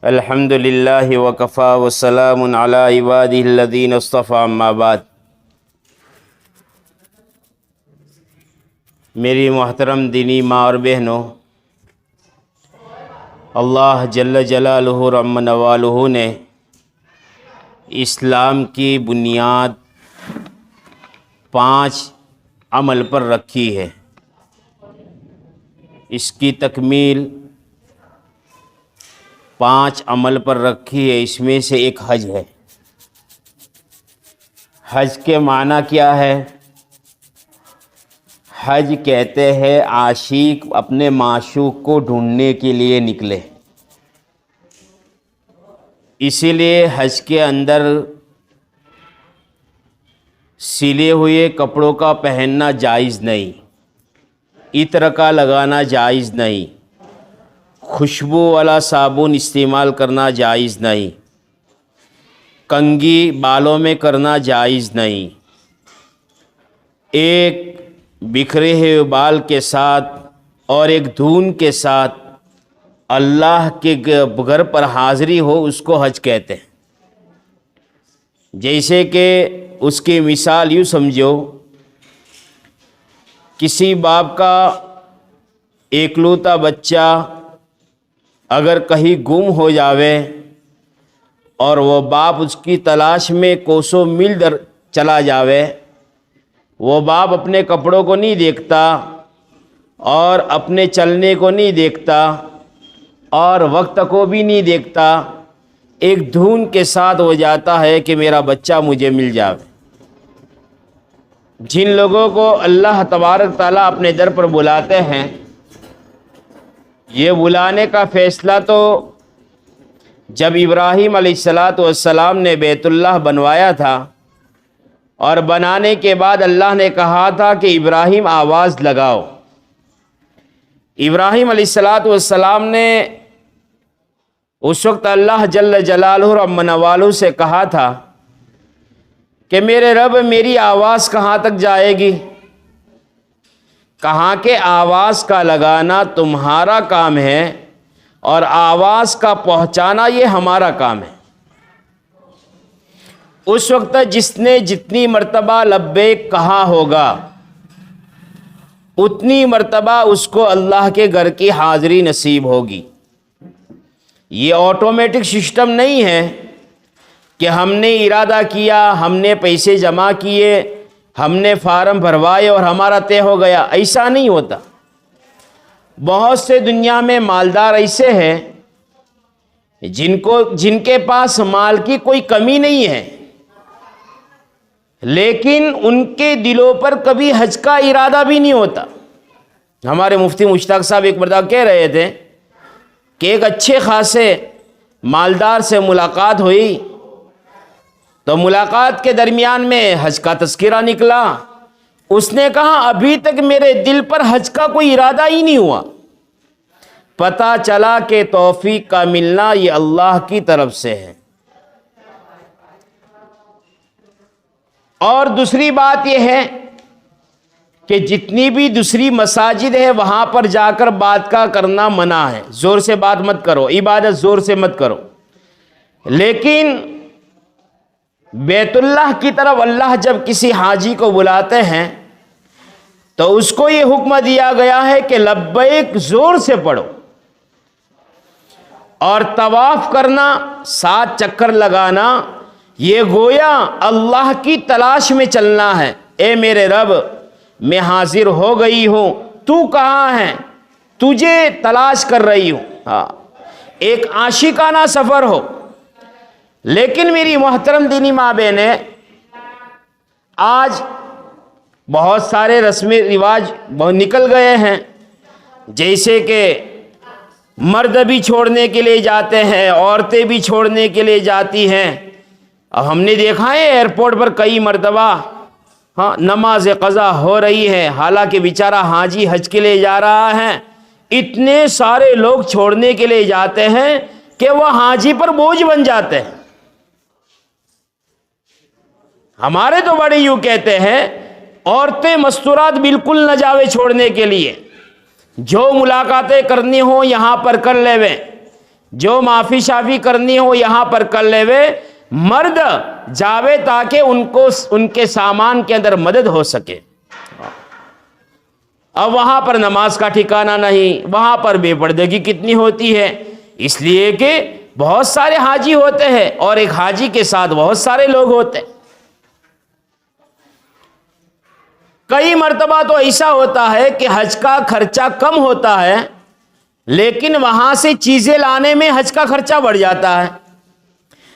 الحمد للہ وکفا وسلام علی عبادہ الذین اصطفیٰ اما بعد۔ میری محترم دینی ماں اور بہنوں، اللہ جل جلالہ رحم نوالہ نے اسلام کی بنیاد 5 عمل پر رکھی ہے۔ اس کی تکمیل 5 عمل پر رکھی ہے، اس میں سے ایک حج ہے۔ حج کے معنی کیا ہے؟ حج کہتے ہیں عاشق اپنے معشوق کو ڈھونڈنے کے لیے نکلے۔ اسی لیے حج کے اندر سلے ہوئے کپڑوں کا پہننا جائز نہیں، عطر کا لگانا جائز نہیں، خوشبو والا صابن استعمال کرنا جائز نہیں، کنگھی بالوں میں کرنا جائز نہیں۔ ایک بکھرے ہوئے بال کے ساتھ اور ایک دھون کے ساتھ اللہ کے گھر پر حاضری ہو، اس کو حج کہتے ہیں۔ جیسے کہ اس کی مثال یوں سمجھو، کسی باپ کا ایکلوتا بچہ اگر کہیں گم ہو جاوے اور وہ باپ اس کی تلاش میں کوسوں میل در چلا جاوے، وہ باپ اپنے کپڑوں کو نہیں دیکھتا اور اپنے چلنے کو نہیں دیکھتا اور وقت کو بھی نہیں دیکھتا، ایک دھون کے ساتھ ہو جاتا ہے کہ میرا بچہ مجھے مل جاوے۔ جن لوگوں کو اللہ تبارک تعالیٰ اپنے در پر بلاتے ہیں، یہ بلانے کا فیصلہ تو جب ابراہیم علیہ السلام نے بیت اللہ بنوایا تھا اور بنانے کے بعد اللہ نے کہا تھا کہ ابراہیم آواز لگاؤ۔ ابراہیم علیہ السلام نے اس وقت اللہ جل جلالہ رحم نوالہ سے کہا تھا کہ میرے رب، میری آواز کہاں تک جائے گی؟ کہاں کہ آواز کا لگانا تمہارا کام ہے اور آواز کا پہنچانا یہ ہمارا کام ہے۔ اس وقت جس نے جتنی مرتبہ لبیک کہا ہوگا، اتنی مرتبہ اس کو اللہ کے گھر کی حاضری نصیب ہوگی۔ یہ آٹومیٹک سسٹم نہیں ہے کہ ہم نے ارادہ کیا، ہم نے پیسے جمع کیے، ہم نے فارم بھروائے اور ہمارا طے ہو گیا۔ ایسا نہیں ہوتا۔ بہت سے دنیا میں مالدار ایسے ہیں جن کے پاس مال کی کوئی کمی نہیں ہے، لیکن ان کے دلوں پر کبھی حج کا ارادہ بھی نہیں ہوتا۔ ہمارے مفتی مشتاق صاحب ایک مرتبہ کہہ رہے تھے کہ ایک اچھے خاصے مالدار سے ملاقات ہوئی تو ملاقات کے درمیان میں حج کا تذکرہ نکلا۔ اس نے کہا ابھی تک میرے دل پر حج کا کوئی ارادہ ہی نہیں ہوا۔ پتہ چلا کہ توفیق کا ملنا یہ اللہ کی طرف سے ہے۔ اور دوسری بات یہ ہے کہ جتنی بھی دوسری مساجد ہے وہاں پر جا کر بات کا کرنا منع ہے، زور سے بات مت کرو، عبادت زور سے مت کرو، لیکن بیت اللہ کی طرف اللہ جب کسی حاجی کو بلاتے ہیں تو اس کو یہ حکم دیا گیا ہے کہ لبیک زور سے پڑھو، اور طواف کرنا، 7 چکر لگانا، یہ گویا اللہ کی تلاش میں چلنا ہے۔ اے میرے رب، میں حاضر ہو گئی ہوں، تو کہاں ہے؟ تجھے تلاش کر رہی ہوں۔ ایک عاشقانہ سفر ہو۔ لیکن میری محترم دینی ماں بہنیں، آج بہت سارے رسم رواج نکل گئے ہیں، جیسے کہ مرد بھی چھوڑنے کے لیے جاتے ہیں، عورتیں بھی چھوڑنے کے لیے جاتی ہیں۔ اب ہم نے دیکھا ہے ایئرپورٹ پر کئی مرتبہ نماز قضا ہو رہی ہے، حالانکہ بیچارہ حاجی حج کے لیے جا رہا ہے۔ اتنے سارے لوگ چھوڑنے کے لیے جاتے ہیں کہ وہ حاجی پر بوجھ بن جاتے ہیں۔ ہمارے تو بڑے یوں کہتے ہیں عورتیں مستورات بالکل نہ جاوے چھوڑنے کے لیے، جو ملاقاتیں کرنی ہو یہاں پر کر لیوے، جو معافی شافی کرنی ہو یہاں پر کر لیوے، مرد جاوے تاکہ ان کے سامان کے اندر مدد ہو سکے۔ اب وہاں پر نماز کا ٹھکانہ نہیں، وہاں پر بے پردگی کتنی ہوتی ہے، اس لیے کہ بہت سارے حاجی ہوتے ہیں اور ایک حاجی کے ساتھ بہت سارے لوگ ہوتے ہیں۔ کئی مرتبہ تو ایسا ہوتا ہے کہ حج کا خرچہ کم ہوتا ہے لیکن وہاں سے چیزیں لانے میں حج کا خرچہ بڑھ جاتا ہے،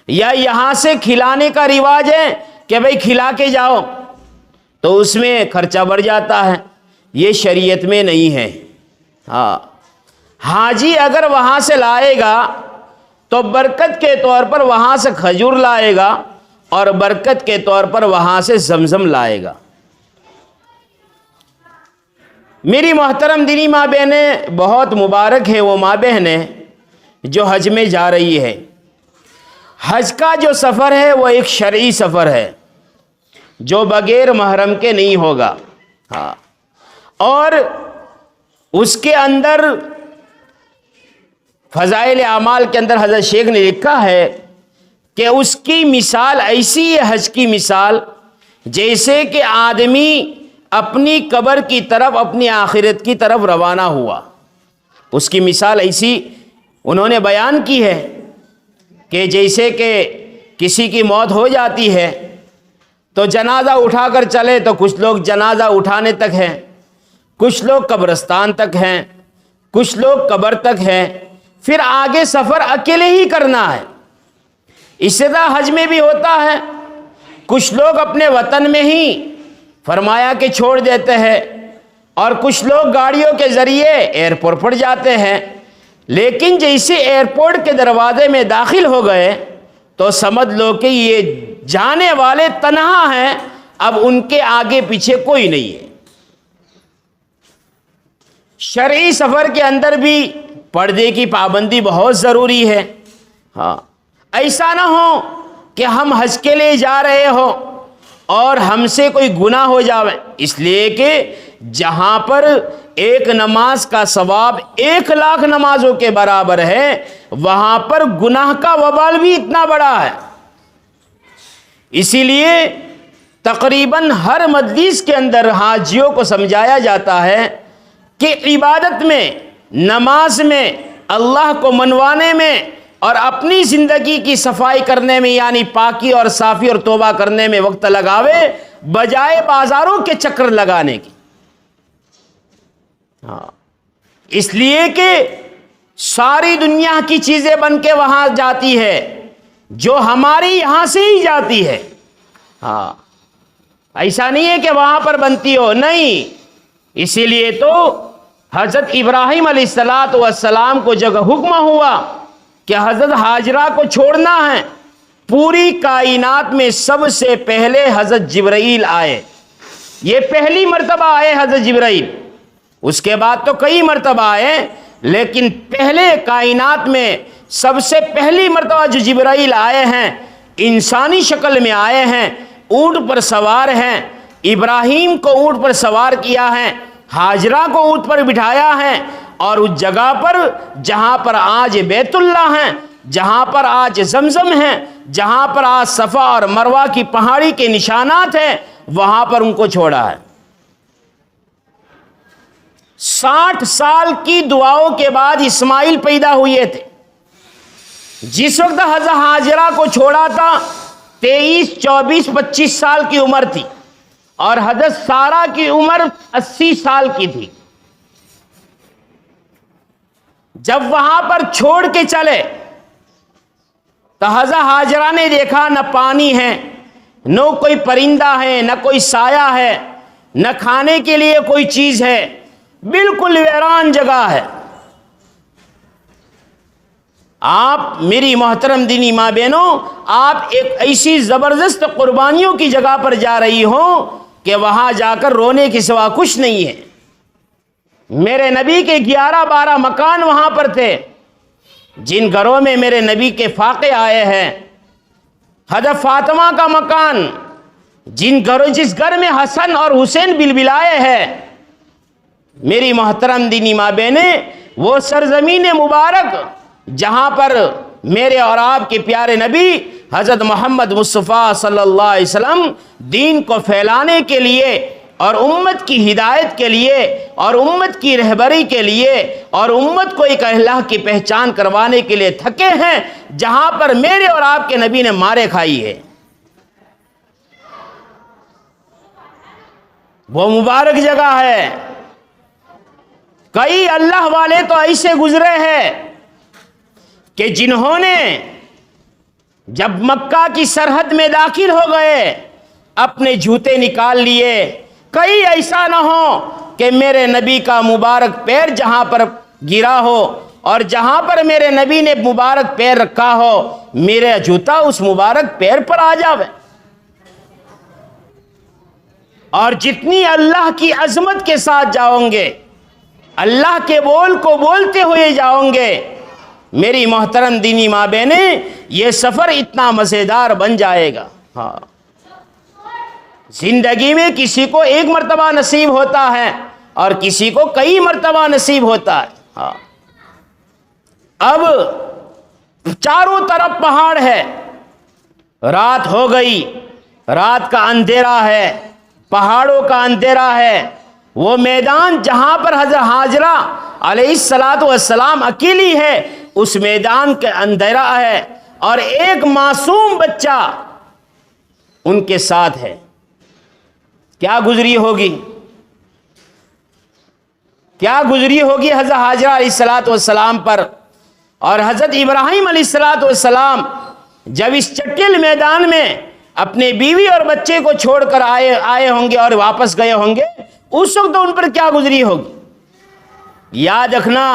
یا یہاں سے کھلانے کا رواج ہے کہ بھئی کھلا کے جاؤ تو اس میں خرچہ بڑھ جاتا ہے، یہ شریعت میں نہیں ہے۔ ہاں، حاجی اگر وہاں سے لائے گا تو برکت کے طور پر وہاں سے کھجور لائے گا اور برکت کے طور پر وہاں سے زمزم لائے گا۔ میری محترم دینی ماں بہنیں، بہت مبارک ہے وہ ماں بہنیں جو حج میں جا رہی ہے۔ حج کا جو سفر ہے وہ ایک شرعی سفر ہے جو بغیر محرم کے نہیں ہوگا۔ ہاں، اور اس کے اندر فضائل اعمال کے اندر حضرت شیخ نے لکھا ہے کہ اس کی مثال ایسی ہے، حج کی مثال، جیسے کہ آدمی اپنی قبر کی طرف، اپنی آخرت کی طرف روانہ ہوا۔ اس کی مثال ایسی انہوں نے بیان کی ہے کہ جیسے کہ کسی کی موت ہو جاتی ہے تو جنازہ اٹھا کر چلے تو کچھ لوگ جنازہ اٹھانے تک ہیں، کچھ لوگ قبرستان تک ہیں، کچھ لوگ قبر تک ہیں، پھر آگے سفر اکیلے ہی کرنا ہے۔ اسی طرح حج میں بھی ہوتا ہے، کچھ لوگ اپنے وطن میں ہی فرمایا کہ چھوڑ دیتے ہیں اور کچھ لوگ گاڑیوں کے ذریعے ایئرپورٹ پر جاتے ہیں، لیکن جیسے ایئرپورٹ کے دروازے میں داخل ہو گئے تو سمجھ لو کہ یہ جانے والے تنہا ہیں، اب ان کے آگے پیچھے کوئی نہیں ہے۔ شرعی سفر کے اندر بھی پردے کی پابندی بہت ضروری ہے۔ ہاں، ایسا نہ ہو کہ ہم حج کے لیے جا رہے ہو اور ہم سے کوئی گناہ ہو جاوے، اس لیے کہ جہاں پر ایک نماز کا ثواب 1,00,000 نمازوں کے برابر ہے، وہاں پر گناہ کا وبال بھی اتنا بڑا ہے۔ اسی لیے تقریباً ہر مجلس کے اندر حاجیوں کو سمجھایا جاتا ہے کہ عبادت میں، نماز میں، اللہ کو منوانے میں اور اپنی زندگی کی صفائی کرنے میں، یعنی پاکی اور صافی اور توبہ کرنے میں وقت لگاوے، بجائے بازاروں کے چکر لگانے کی۔ ہاں، اس لیے کہ ساری دنیا کی چیزیں بن کے وہاں جاتی ہے جو ہماری یہاں سے ہی جاتی ہے۔ ہاں، ایسا نہیں ہے کہ وہاں پر بنتی ہو، نہیں۔ اسی لیے تو حضرت ابراہیم علیہ السلام کو جب حکم ہوا کہ حضرت ہاجرہ کو چھوڑنا ہے، پوری کائنات میں سب سے پہلے حضرت جبرائیل آئے۔ یہ پہلی مرتبہ آئے حضرت جبرائیل، اس کے بعد تو کئی مرتبہ آئے، لیکن پہلے کائنات میں سب سے پہلی مرتبہ جو جبرائیل آئے ہیں، انسانی شکل میں آئے ہیں، اونٹ پر سوار ہیں۔ ابراہیم کو اونٹ پر سوار کیا ہے، ہاجرہ کو اونٹ پر بٹھایا ہے، اور اس جگہ پر جہاں پر آج بیت اللہ ہیں، جہاں پر آج زمزم ہیں، جہاں پر آج صفا اور مروہ کی پہاڑی کے نشانات ہیں، وہاں پر ان کو چھوڑا ہے۔ 60 سال کی دعاؤں کے بعد اسماعیل پیدا ہوئے تھے۔ جس وقت حضرت ہاجرہ کو چھوڑا تھا 23، 24، 25 سال کی عمر تھی، اور حضرت سارہ کی عمر 80 سال کی تھی۔ جب وہاں پر چھوڑ کے چلے تو حضرت ہاجرہ نے دیکھا نہ پانی ہے، نہ کوئی پرندہ ہے، نہ کوئی سایہ ہے، نہ کھانے کے لیے کوئی چیز ہے، بالکل ویران جگہ ہے۔ آپ میری محترم دینی ماں بہنوں، آپ ایک ایسی زبردست قربانیوں کی جگہ پر جا رہی ہو کہ وہاں جا کر رونے کے سوا کچھ نہیں ہے۔ میرے نبی کے 11-12 مکان وہاں پر تھے، جن گھروں میں میرے نبی کے فاقے آئے ہیں۔ حضرت فاطمہ کا مکان، جس گھر میں حسن اور حسین بلبلائے ہیں۔ میری محترم دینی ماں بہنیں، وہ سرزمین مبارک جہاں پر میرے اور آپ کے پیارے نبی حضرت محمد مصطفیٰ صلی اللہ علیہ وسلم دین کو پھیلانے کے لیے اور امت کی ہدایت کے لیے اور امت کی رہبری کے لیے اور امت کو ایک اللہ کی پہچان کروانے کے لیے تھکے ہیں، جہاں پر میرے اور آپ کے نبی نے مارے کھائی ہے، وہ مبارک جگہ ہے۔ کئی اللہ والے تو ایسے گزرے ہیں کہ جنہوں نے جب مکہ کی سرحد میں داخل ہو گئے اپنے جوتے نکال لیے، کئی ایسا نہ ہو کہ میرے نبی کا مبارک پیر جہاں پر گرا ہو اور جہاں پر میرے نبی نے مبارک پیر رکھا ہو میرا جوتا اس مبارک پیر پر آ جاوے۔ اور جتنی اللہ کی عظمت کے ساتھ جاؤں گے، اللہ کے بول کو بولتے ہوئے جاؤں گے، میری محترم دینی ماں بہنیں، یہ سفر اتنا مزیدار بن جائے گا۔ ہاں، زندگی میں کسی کو ایک مرتبہ نصیب ہوتا ہے اور کسی کو کئی مرتبہ نصیب ہوتا ہے۔ ہاں، اب چاروں طرف پہاڑ ہے، رات ہو گئی، رات کا اندھیرا ہے، پہاڑوں کا اندھیرا ہے، وہ میدان جہاں پر حضرت ہاجرہ علیہ السلام اکیلی ہے، اس میدان کے اندھیرا ہے اور ایک معصوم بچہ ان کے ساتھ ہے۔ کیا گزری ہوگی، کیا گزری ہوگی حضرت ہاجرہ علیہ السلام پر، اور حضرت ابراہیم علیہ السلام جب اس چٹیل میدان میں اپنے بیوی اور بچے کو چھوڑ کر آئے ہوں گے اور واپس گئے ہوں گے، اس وقت ان پر کیا گزری ہوگی۔ یاد رکھنا،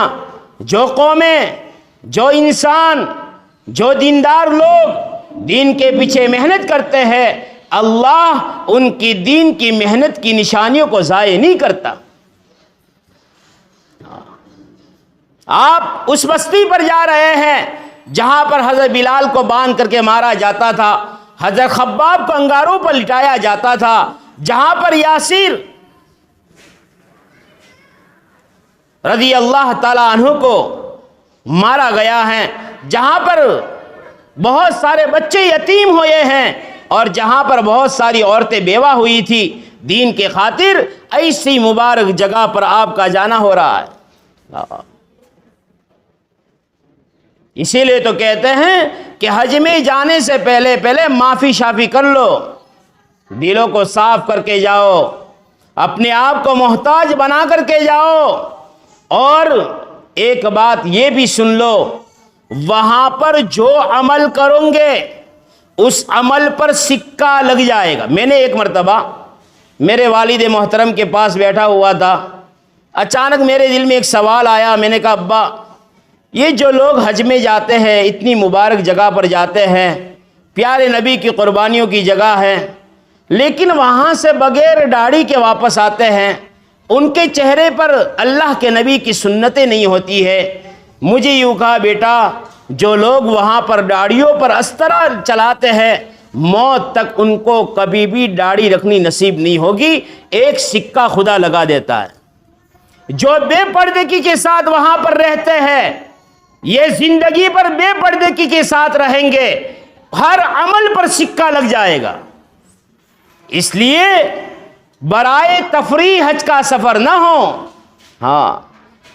جو قومیں، جو انسان، جو دیندار لوگ دین کے پیچھے محنت کرتے ہیں، اللہ ان کی دین کی محنت کی نشانیوں کو ضائع نہیں کرتا۔ آپ اس بستی پر جا رہے ہیں جہاں پر حضرت بلال کو باندھ کر کے مارا جاتا تھا، حضرت خباب کو انگاروں پر لٹایا جاتا تھا، جہاں پر یاسر رضی اللہ تعالی عنہ کو مارا گیا ہے، جہاں پر بہت سارے بچے یتیم ہوئے ہیں اور جہاں پر بہت ساری عورتیں بیوہ ہوئی تھی، دین کے خاطر ایسی مبارک جگہ پر آپ کا جانا ہو رہا ہے۔ اسی لیے تو کہتے ہیں کہ حج میں جانے سے پہلے معافی شافی کر لو، دلوں کو صاف کر کے جاؤ، اپنے آپ کو محتاج بنا کر کے جاؤ، اور ایک بات یہ بھی سن لو، وہاں پر جو عمل کرو گے اس عمل پر سکہ لگ جائے گا۔ میں نے ایک مرتبہ میرے والد محترم کے پاس بیٹھا ہوا تھا، اچانک میرے دل میں ایک سوال آیا، میں نے کہا ابا، یہ جو لوگ حج میں جاتے ہیں، اتنی مبارک جگہ پر جاتے ہیں، پیارے نبی کی قربانیوں کی جگہ ہے، لیکن وہاں سے بغیر داڑھی کے واپس آتے ہیں، ان کے چہرے پر اللہ کے نبی کی سنتیں نہیں ہوتی ہے۔ مجھے یوں کہا بیٹا، جو لوگ وہاں پر داڑھیوں پر استرا چلاتے ہیں، موت تک ان کو کبھی بھی داڑھی رکھنی نصیب نہیں ہوگی، ایک سکہ خدا لگا دیتا ہے۔ جو بے پردگی کے ساتھ وہاں پر رہتے ہیں، یہ زندگی پر بے پردگی کے ساتھ رہیں گے، ہر عمل پر سکہ لگ جائے گا۔ اس لیے برائے تفریح حج کا سفر نہ ہو۔ ہاں،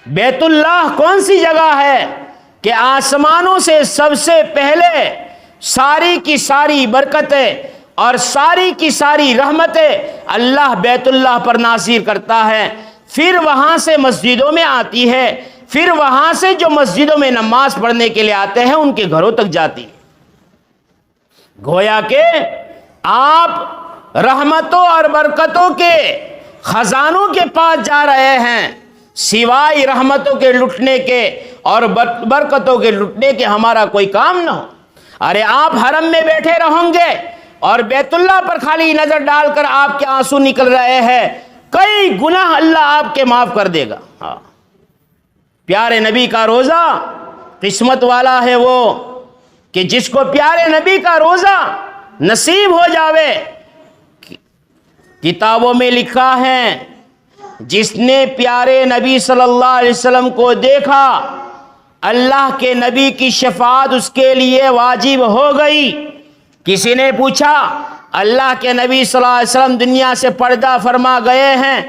بیت اللہ کون سی جگہ ہے کہ آسمانوں سے سب سے پہلے ساری کی ساری برکتیں اور ساری کی ساری رحمتیں اللہ بیت اللہ پر نازل کرتا ہے، پھر وہاں سے مسجدوں میں آتی ہے، پھر وہاں سے جو مسجدوں میں نماز پڑھنے کے لیے آتے ہیں ان کے گھروں تک جاتی ہے۔ گویا کہ آپ رحمتوں اور برکتوں کے خزانوں کے پاس جا رہے ہیں، سوائے رحمتوں کے لٹنے کے اور برکتوں کے لٹنے کے ہمارا کوئی کام نہ ہو۔ ارے آپ حرم میں بیٹھے رہوں گے اور بیت اللہ پر خالی نظر ڈال کر آپ کے آنسو نکل رہے ہیں، کئی گناہ اللہ آپ کے معاف کر دے گا۔ ہاں، پیارے نبی کا روزہ قسمت والا ہے وہ کہ جس کو پیارے نبی کا روزہ نصیب ہو جاوے۔ کتابوں میں لکھا ہے جس نے پیارے نبی صلی اللہ علیہ وسلم کو دیکھا اللہ کے نبی کی شفاعت اس کے لیے واجب ہو گئی۔ کسی نے پوچھا اللہ کے نبی صلی اللہ علیہ وسلم دنیا سے پردہ فرما گئے ہیں،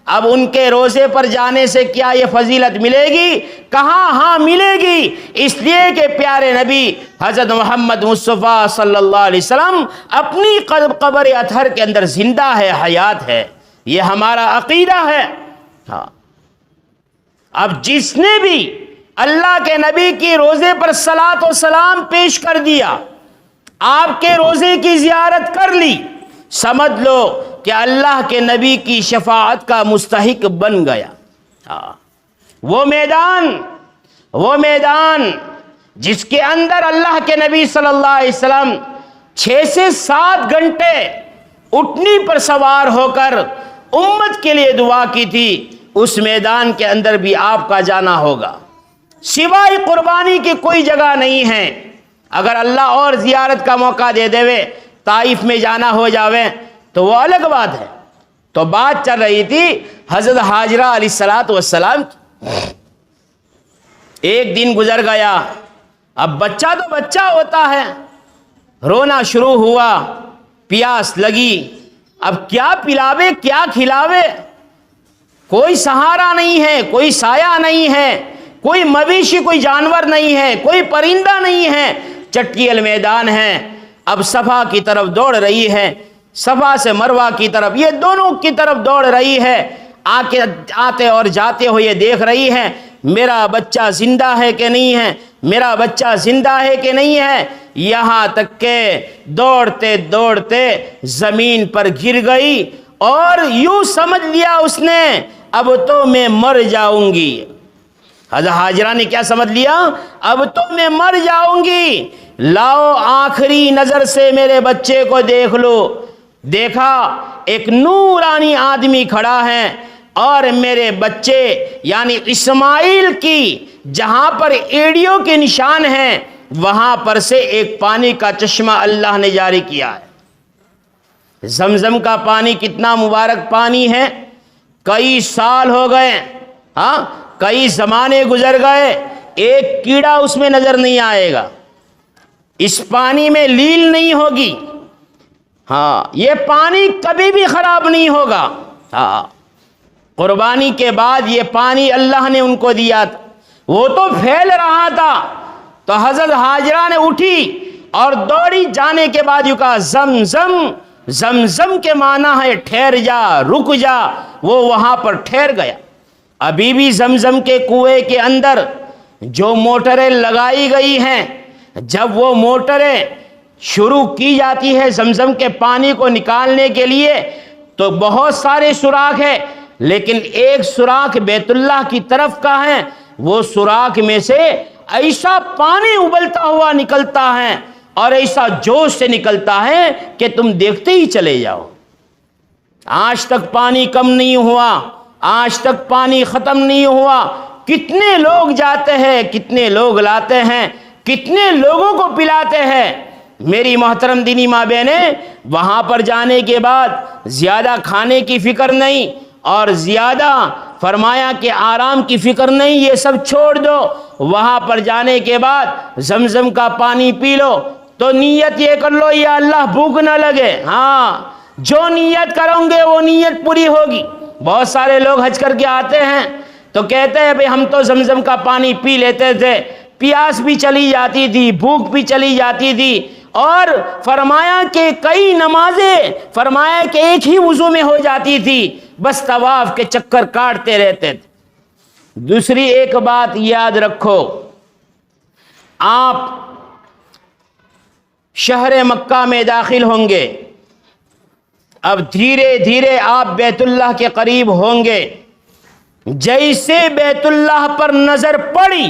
اب ان کے روزے پر جانے سے کیا یہ فضیلت ملے گی؟ کہاں ہاں ملے گی، اس لیے کہ پیارے نبی حضرت محمد مصطفیٰ صلی اللہ علیہ وسلم اپنی قبر اطہر کے اندر زندہ ہے، حیات ہے، یہ ہمارا عقیدہ ہے۔ ہاں، اب جس نے بھی اللہ کے نبی کی روزے پر صلاۃ و سلام پیش کر دیا، آپ کے روزے کی زیارت کر لی، سمجھ لو کہ اللہ کے نبی کی شفاعت کا مستحق بن گیا۔ وہ میدان جس کے اندر اللہ کے نبی صلی اللہ علیہ وسلم 6 سے 7 گھنٹے اٹھنی پر سوار ہو کر امت کے لیے دعا کی تھی، اس میدان کے اندر بھی آپ کا جانا ہوگا۔ سوائے قربانی کی کوئی جگہ نہیں ہے۔ اگر اللہ اور زیارت کا موقع دے دے طائف میں جانا ہو جاوے تو وہ الگ بات ہے۔ تو بات چل رہی تھی حضرت ہاجرہ علیہ الصلوۃ والسلام کی۔ ایک دن گزر گیا، اب بچہ تو بچہ ہوتا ہے، رونا شروع ہوا، پیاس لگی، اب کیا پلاوے کیا کھلاوے، کوئی سہارا نہیں ہے، کوئی سایہ نہیں ہے، کوئی مویشی کوئی جانور نہیں ہے، کوئی پرندہ نہیں ہے، چٹکیل میدان ہے۔ اب صفا کی طرف دوڑ رہی ہے، صفا سے مروہ کی طرف، یہ دونوں کی طرف دوڑ رہی ہے، آتے اور جاتے ہوئے دیکھ رہی ہے میرا بچہ زندہ ہے کہ نہیں ہے، میرا بچہ زندہ ہے کہ نہیں ہے، یہاں تک کہ دوڑتے دوڑتے زمین پر گر گئی اور یوں سمجھ لیا اس نے اب تو میں مر جاؤں گی۔ حضرت ہاجرہ نے کیا سمجھ لیا؟ اب تو میں مر جاؤں گی، لاؤ آخری نظر سے میرے بچے کو دیکھ لو۔ دیکھا ایک نورانی آدمی کھڑا ہے اور میرے بچے یعنی اسماعیل کی جہاں پر ایڑیوں کے نشان ہیں وہاں پر سے ایک پانی کا چشمہ اللہ نے جاری کیا ہے۔ زمزم کا پانی کتنا مبارک پانی ہے، کئی سال ہو گئے، ہاں کئی زمانے گزر گئے، ایک کیڑا اس میں نظر نہیں آئے گا، اس پانی میں لیل نہیں ہوگی، ہاں یہ پانی کبھی بھی خراب نہیں ہوگا۔ ہاں قربانی کے بعد یہ پانی اللہ نے ان کو دیا تھا، وہ تو پھیل رہا تھا، تو حضرت ہاجرہ نے اٹھی اور دوڑی، جانے کے بعد یوں کہا زمزم، زمزم کے معنی ہے ٹھہر جا، رک جا، وہ وہاں پر ٹھہر گیا۔ ابھی بھی زمزم کے کنویں کے اندر جو موٹریں لگائی گئی ہیں، جب وہ موٹریں شروع کی جاتی ہے زمزم کے پانی کو نکالنے کے لیے تو بہت سارے سوراخ ہیں، لیکن ایک سوراخ بیت اللہ کی طرف کا ہے، وہ سوراخ میں سے ایسا پانی ابلتا ہوا نکلتا ہے اور ایسا جوش سے نکلتا ہے کہ تم دیکھتے ہی چلے جاؤ۔ آج تک پانی کم نہیں ہوا، آج تک پانی ختم نہیں ہوا، کتنے لوگ جاتے ہیں، کتنے لوگ لاتے ہیں، کتنے لوگوں کو پلاتے ہیں۔ میری محترم دینی ماں بہنیں، وہاں پر جانے کے بعد زیادہ کھانے کی فکر نہیں اور زیادہ فرمایا کہ آرام کی فکر نہیں، یہ سب چھوڑ دو۔ وہاں پر جانے کے بعد زمزم کا پانی پی لو تو نیت یہ کر لو یا اللہ بھوک نہ لگے، ہاں جو نیت کرو گے وہ نیت پوری ہوگی۔ بہت سارے لوگ حج کر کے آتے ہیں تو کہتے ہیں بھئی ہم تو زمزم کا پانی پی لیتے تھے، پیاس بھی چلی جاتی تھی، بھوک بھی چلی جاتی تھی، اور فرمایا کہ کئی نمازیں فرمایا کہ ایک ہی وضو میں ہو جاتی تھی، بس طواف کے چکر کاٹتے رہتے تھے۔ دوسری ایک بات یاد رکھو، آپ شہر مکہ میں داخل ہوں گے، اب دھیرے دھیرے آپ بیت اللہ کے قریب ہوں گے، جیسے بیت اللہ پر نظر پڑی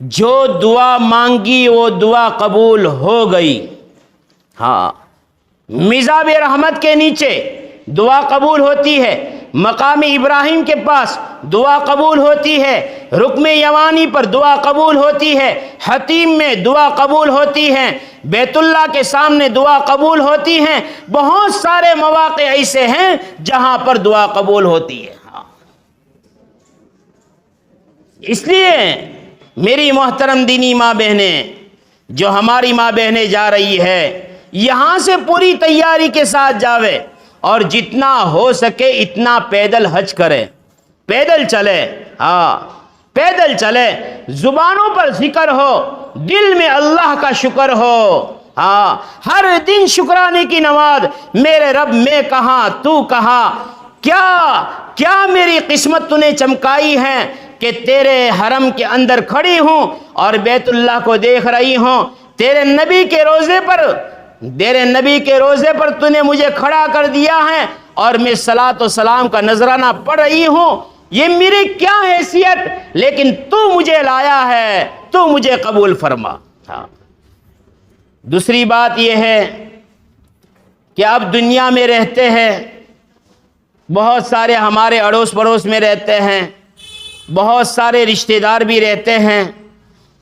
جو دعا مانگی وہ دعا قبول ہو گئی۔ ہاں مزاب رحمت کے نیچے دعا قبول ہوتی ہے، مقام ابراہیم کے پاس دعا قبول ہوتی ہے، رکن یمانی پر دعا قبول ہوتی ہے، حتیم میں دعا قبول ہوتی ہے، بیت اللہ کے سامنے دعا قبول ہوتی ہیں، بہت سارے مواقع ایسے ہیں جہاں پر دعا قبول ہوتی ہے۔ اس لیے میری محترم دینی ماں بہنیں، جو ہماری ماں بہنیں جا رہی ہے، یہاں سے پوری تیاری کے ساتھ جاوے اور جتنا ہو سکے اتنا پیدل حج کرے، پیدل چلے، پیدل چلے، زبانوں پر ذکر ہو، دل میں اللہ کا شکر ہو، ہر دن شکرانے کی نماز، میرے رب میں کہاں تو کہاں، کیا میری قسمت تو نے چمکائی ہے کہ تیرے حرم کے اندر کھڑی ہوں اور بیت اللہ کو دیکھ رہی ہوں، تیرے نبی کے روزے پر تو نے مجھے کھڑا کر دیا ہے اور میں صلاۃ و سلام کا نذرانہ پڑھ رہی ہوں، یہ میری کیا حیثیت، لیکن تو مجھے لایا ہے، تو مجھے قبول فرما۔ دوسری بات یہ ہے کہ اب دنیا میں رہتے ہیں، بہت سارے ہمارے اڑوس پڑوس میں رہتے ہیں، بہت سارے رشتہ دار بھی رہتے ہیں،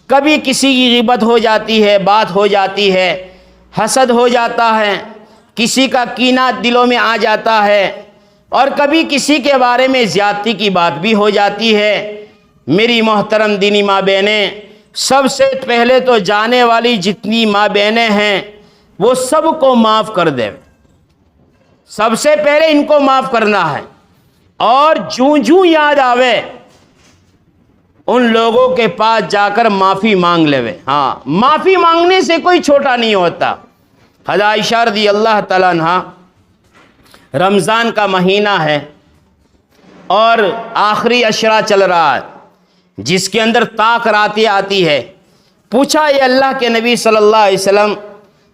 کبھی کسی کی غیبت ہو جاتی ہے، بات ہو جاتی ہے، حسد ہو جاتا ہے، کسی کا کینہ دلوں میں آ جاتا ہے، اور کبھی کسی کے بارے میں زیادتی کی بات بھی ہو جاتی ہے۔ میری محترم دینی ماں بہنیں، سب سے پہلے تو جانے والی جتنی ماں بہنیں ہیں وہ سب کو معاف کر دے، سب سے پہلے ان کو معاف کرنا ہے، اور جوں یاد آوے ان لوگوں کے پاس جا کر معافی مانگ لے۔ معافی مانگنے سے کوئی چھوٹا نہیں ہوتا۔ حضرت عائشہ رضی اللہ تعالیٰ عنہ، رمضان کا مہینہ ہے اور آخری عشرہ چل رہا ہے جس کے اندر طاق راتیں آتی ہے، پوچھا یہ اللہ کے نبی صلی اللہ علیہ وسلم،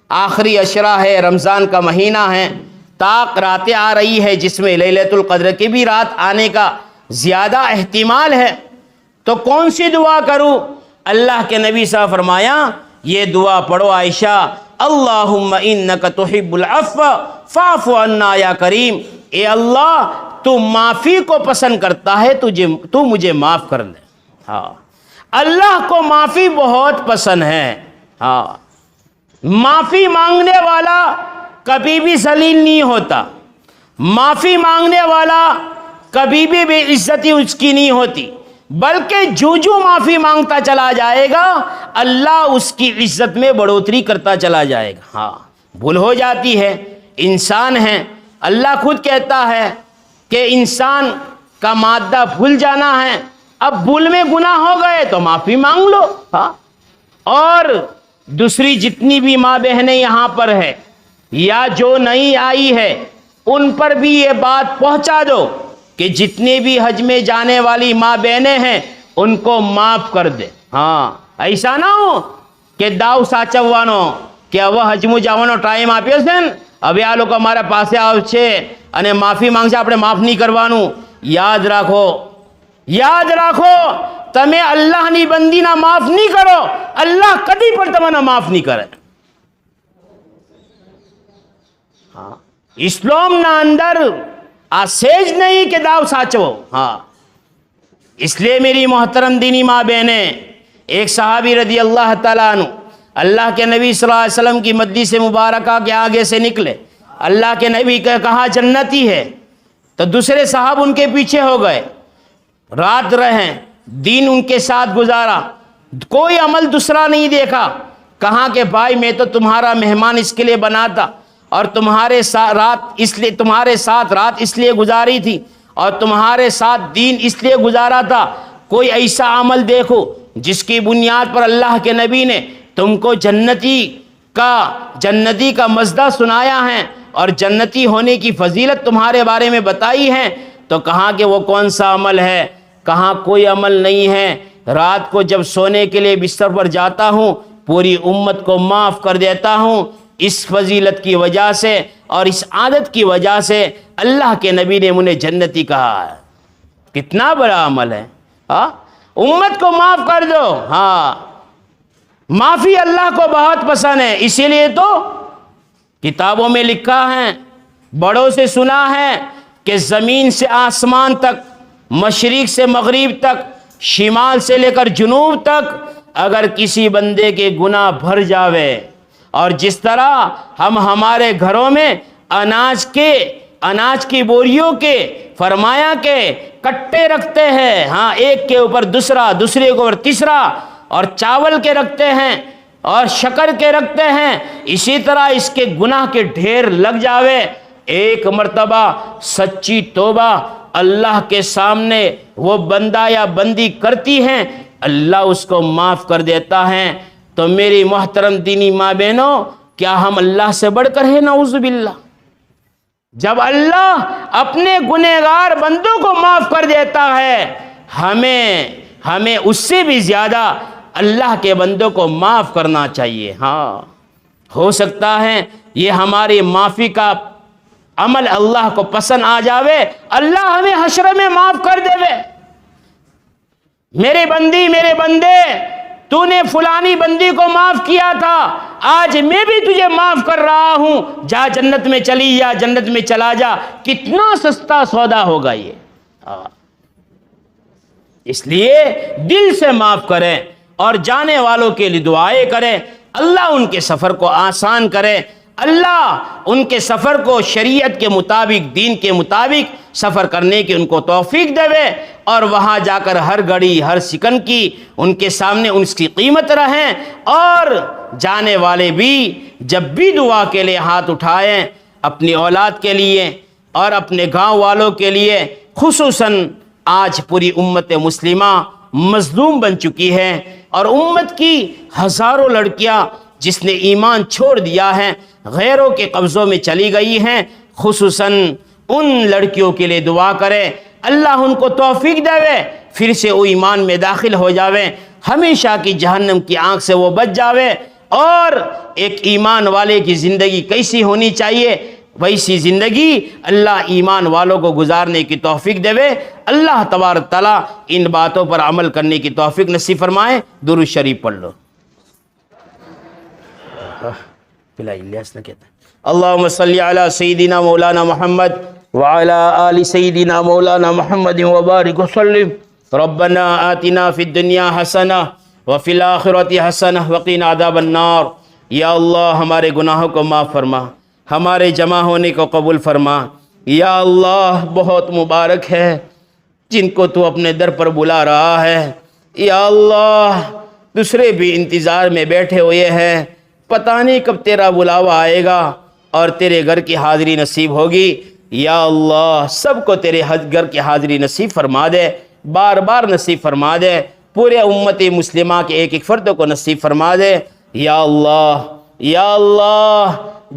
آخری عشرہ ہے، رمضان کا مہینہ ہے، طاق راتیں آ رہی ہے جس میں لیلۃ القدر کی بھی رات آنے کا زیادہ احتمال ہے، تو کون سی دعا کروں؟ اللہ کے نبی صلی اللہ علیہ وسلم فرمایا یہ دعا پڑھو عائشہ، اللہم انک تحب العفو فاعف عنا یا کریم، اے اللہ تو معافی کو پسند کرتا ہے، تو مجھے معاف کر دے۔ اللہ کو معافی بہت پسند ہے۔ معافی مانگنے والا کبھی بھی ذلیل نہیں ہوتا، معافی مانگنے والا کبھی بھی بے عزتی اس کی نہیں ہوتی، بلکہ جو معافی مانگتا چلا جائے گا اللہ اس کی عزت میں بڑھوتری کرتا چلا جائے گا۔ بھول ہو جاتی ہے، انسان ہے، اللہ خود کہتا ہے کہ انسان کا مادہ بھول جانا ہے، اب بھول میں گناہ ہو گئے تو معافی مانگ لو۔ اور دوسری جتنی بھی ماں بہنیں یہاں پر ہے یا جو نئی آئی ہے ان پر بھی یہ بات پہنچا دو کہ جتنے بھی حج میں جانے والی ماں بہنیں ہیں ان کو معاف کر دے۔ ایسا نہ ہو کہ داؤ ساچوانو کہ اب حج میں جاوانو ٹائم آپیو છે ને હવે આ લોકો અમારા પાસે આવશે અને માફી માંગશે, આપણે માફ નહીં કરવાનું। યાદ રાખો તમે અલ્લાહની બંદીના માફ નહીં કરો, અલ્લાહ કદી પણ તમને માફ નહીં કરે। ઇસ્લામના અંદર આ સેજ નહીં કે દાવ સાચવો। اس لیے میری محترم دینی ماں بہنیں، ایک صحابی رضی اللہ تعالیٰ عنہ اللہ کے نبی صلی اللہ علیہ وسلم کی مجلس مبارکہ کے آگے سے نکلے، اللہ کے نبی کا کہا جنتی ہے، تو دوسرے صحاب ان کے پیچھے ہو گئے، رات رہیں، دین ان کے ساتھ گزارا، کوئی عمل دوسرا نہیں دیکھا، کہا کہ بھائی میں تو تمہارا مہمان اس کے لیے بنا تھا اور تمہارے ساتھ رات اس لیے گزاری تھی اور تمہارے ساتھ دین اس لیے گزارا تھا، کوئی ایسا عمل دیکھو جس کی بنیاد پر اللہ کے نبی نے تم کو جنتی کا مزدہ سنایا ہے اور جنتی ہونے کی فضیلت تمہارے بارے میں بتائی ہے، تو کہا کہ وہ کون سا عمل ہے؟ کہا کوئی عمل نہیں ہے، رات کو جب سونے کے لیے بستر پر جاتا ہوں پوری امت کو معاف کر دیتا ہوں، اس فضیلت کی وجہ سے اور اس عادت کی وجہ سے اللہ کے نبی نے انہیں جنتی کہا ہے۔ کتنا بڑا عمل ہے، امت کو معاف کر دو۔ معافی اللہ کو بہت پسند ہے، اسی لیے تو کتابوں میں لکھا ہے، بڑوں سے سنا ہے کہ زمین سے آسمان تک مشرق سے مغرب تک، شمال سے لے کر جنوب تک اگر کسی بندے کے گناہ بھر جاوے، اور جس طرح ہم ہمارے گھروں میں اناج کی بوریوں کے، فرمایا کہ کٹے رکھتے ہیں، ہاں ایک کے اوپر دوسرا، دوسرے کے اوپر تیسرا، اور چاول کے رکھتے ہیں اور شکر کے رکھتے ہیں، اسی طرح اس کے گناہ کے ڈھیر لگ جاوے، ایک مرتبہ سچی توبہ اللہ کے سامنے وہ بندہ یا بندی کرتی ہیں، اللہ اس کو معاف کر دیتا ہے۔ تو میری محترم دینی ماں بہنوں، کیا ہم اللہ سے بڑھ کر ہیں؟ نعوذ باللہ۔ جب اللہ اپنے گنہگار بندوں کو معاف کر دیتا ہے، ہمیں اس سے بھی زیادہ اللہ کے بندوں کو معاف کرنا چاہیے۔ ہاں، ہو سکتا ہے یہ ہماری معافی کا عمل اللہ کو پسند آ جاوے، اللہ ہمیں حشر میں معاف کر دے۔ میرے بندی، میرے بندے، تو نے فلانی بندی کو معاف کیا تھا، آج میں بھی تجھے معاف کر رہا ہوں، جا جنت میں چلی جا، جنت میں چلا جا۔ کتنا سستا سودا ہوگا یہ۔ اس لیے دل سے معاف کریں اور جانے والوں کے لیے دعائیں کریں، اللہ ان کے سفر کو آسان کرے، اللہ ان کے سفر کو شریعت کے مطابق، دین کے مطابق سفر کرنے کی ان کو توفیق دے، اور وہاں جا کر ہر گھڑی ہر سیکنڈ کی ان کے سامنے ان کی قیمت رہیں، اور جانے والے بھی جب بھی دعا کے لیے ہاتھ اٹھائیں، اپنی اولاد کے لیے اور اپنے گاؤں والوں کے لیے، خصوصاً آج پوری امت مسلمہ مظلوم بن چکی ہے، اور امت کی ہزاروں لڑکیاں جس نے ایمان چھوڑ دیا ہے، غیروں کے قبضوں میں چلی گئی ہیں، خصوصاً ان لڑکیوں کے لیے دعا کرے، اللہ ان کو توفیق دے، پھر سے وہ ایمان میں داخل ہو جاوے، ہمیشہ کی جہنم کی آنکھ سے وہ بچ جاوے، اور ایک ایمان والے کی زندگی کیسی ہونی چاہیے ویسی زندگی اللہ ایمان والوں کو گزارنے کی توفیق دے۔ اللہ تبارک تعالیٰ ان باتوں پر عمل کرنے کی توفیق نصیب فرمائے۔ درود شریف پڑھ لو۔ اللہم صلی علی سیدنا مولانا محمد وعلی آل سیدنا مولانا محمد وبارک وسلم۔ ربنا آتنا فی الدنیا حسنہ وفی الآخرۃ حسنہ وقنا عذاب النار۔ یا اللہ ہمارے گناہوں کو معاف فرما، ہمارے جمع ہونے کو قبول فرما۔ یا اللہ بہت مبارک ہے جن کو تو اپنے در پر بلا رہا ہے۔ یا اللہ دوسرے بھی انتظار میں بیٹھے ہوئے ہیں، پتہ نہیں کب تیرا بلاوا آئے گا اور تیرے گھر کی حاضری نصیب ہوگی۔ یا اللہ سب کو تیرے گھر کی حاضری نصیب فرما دے، بار بار نصیب فرما دے، پورے امت مسلمہ کے ایک ایک فرد کو نصیب فرما دے۔ یا اللہ، یا اللہ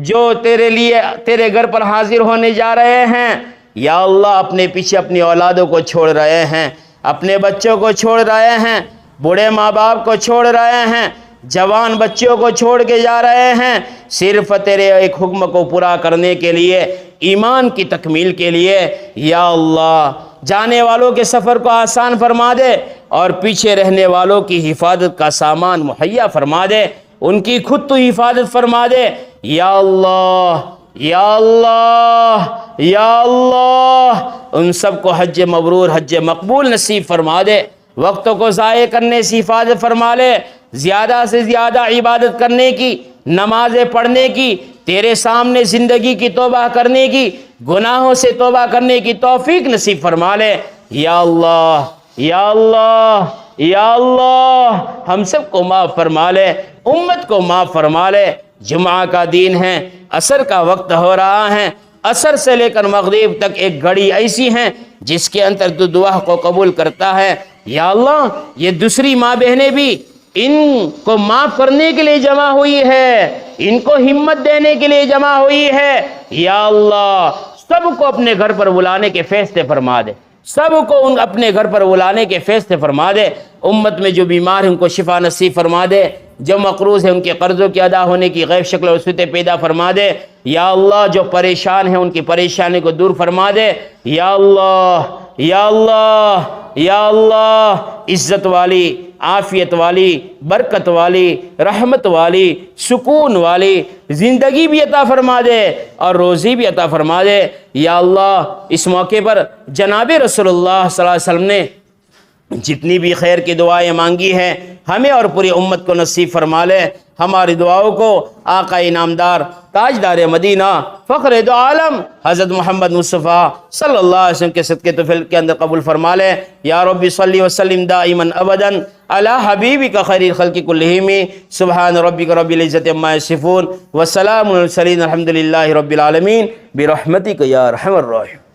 جو تیرے لیے تیرے گھر پر حاضر ہونے جا رہے ہیں، یا اللہ اپنے پیچھے اپنی اولادوں کو چھوڑ رہے ہیں، اپنے بچوں کو چھوڑ رہے ہیں، بوڑھے ماں باپ کو چھوڑ رہے ہیں، جوان بچوں کو چھوڑ کے جا رہے ہیں، صرف تیرے ایک حکم کو پورا کرنے کے لیے، ایمان کی تکمیل کے لیے۔ یا اللہ جانے والوں کے سفر کو آسان فرما دے، اور پیچھے رہنے والوں کی حفاظت کا سامان مہیا فرما دے، ان کی خود تو حفاظت فرما دے۔ یا اللہ، یا اللہ، یا اللہ ان سب کو حج مبرور، حج مقبول نصیب فرما دے، وقت کو ضائع کرنے سے حفاظت فرما لے، زیادہ سے زیادہ عبادت کرنے کی، نمازیں پڑھنے کی، تیرے سامنے زندگی کی توبہ کرنے کی، گناہوں سے توبہ کرنے کی توفیق نصیب فرما لے۔ یا اللہ، یا اللہ، یا اللہ ہم سب کو معاف فرما لے، امت کو معاف فرما لے۔ جمعہ کا دن ہے، عصر کا وقت ہو رہا ہے، عصر سے لے کر مغرب تک ایک گھڑی ایسی ہے جس کے اندر تو دعا کو قبول کرتا ہے۔ یا اللہ یہ دوسری ماں بہنیں بھی ان کو معاف کرنے کے لیے جمع ہوئی ہے، ان کو ہمت دینے کے لیے جمع ہوئی ہے۔ یا اللہ سب کو اپنے گھر پر بلانے کے فیصلے فرما دے، سب کو اپنے گھر پر بلانے کے فیصلے فرما دے۔ امت میں جو بیمار ہیں ان کو شفا نصیب فرما دے، جو مقروض ہیں ان کے قرضوں کے ادا ہونے کی غیب شکل اور صورتیں پیدا فرما دے۔ یا اللہ جو پریشان ہیں ان کی پریشانی کو دور فرما دے۔ یا اللہ یا اللہ یا اللہ، عزت والی، عافیت والی، برکت والی، رحمت والی، سکون والی زندگی بھی عطا فرما دے اور روزی بھی عطا فرما دے۔ یا اللہ اس موقع پر جناب رسول اللہ صلی اللہ علیہ وسلم نے جتنی بھی خیر کی دعائیں مانگی ہیں ہمیں اور پوری امت کو نصیب فرما لے۔ ہماری دعاؤں کو آقا انعامدار تاجدار مدینہ فخر دو عالم حضرت محمد مصطفیٰ صلی اللہ علیہ وسلم کے صدقے طفیل کے اندر قبول فرما لے۔ یا رب صلی وسلم دائما ابدا علی حبیبک خیر الخلق کلہم، سبحان ربک رب العزت عما یصفون وسلام علی المرسلین الحمد للہ رب العالمین برحمتک یا ارحم الراحمین۔